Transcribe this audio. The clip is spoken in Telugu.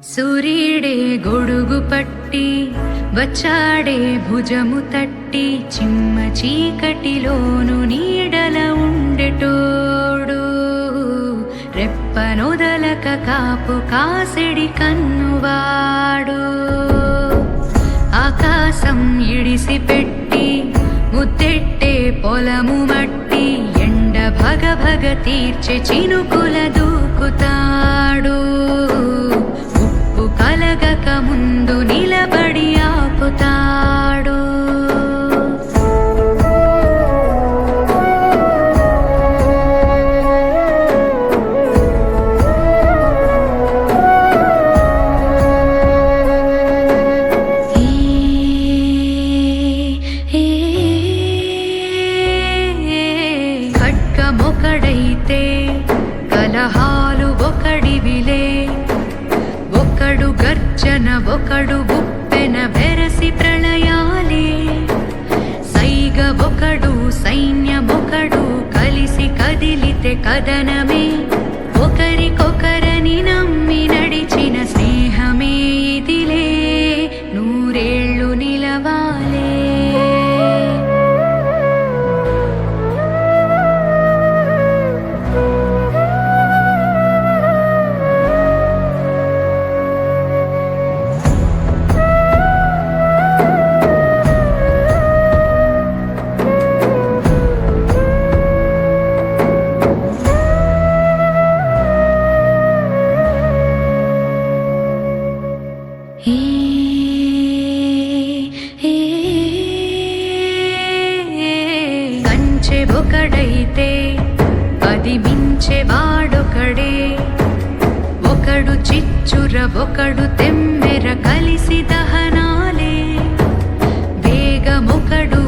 సూర్యుడే గొడుగు పట్టి వచ్చాడే భుజము తట్టి చిమ్మ చీకటిలోను నీడల ఉండెటోడు రెప్పనొదలక కాపు కాసెడి కన్నువాడు ఆకాశం ఇడిసి పెట్టి ముద్దెట్టే పొలము మట్టి ఎండ భగ భగ తీర్చే చినుకుల దూకుతాడు ఉప్పు కలగక ముందు నిలబడి ఆపుతాడు ఖడ్గమొకడైతే కలహాలు ఒకడివిలే ఒకడు గర్జన ఒకడు ఉప్పెన వెరసి ప్రళయాలే సైగ ఒకడు సైన్యమొకడు కలిసి కదిలితే కదనమే ఒకరికొకరని నమ్మి నడిచిన స్నేహమే ఇదిలే నూరేళ్ళు నిలవాలే కంచె ఒకడైతే అది మించె వాడొకడే ఒకడు చిచ్చుర ఒకడు తెమ్మెర కలిసి దహనాలే వేగమొకడు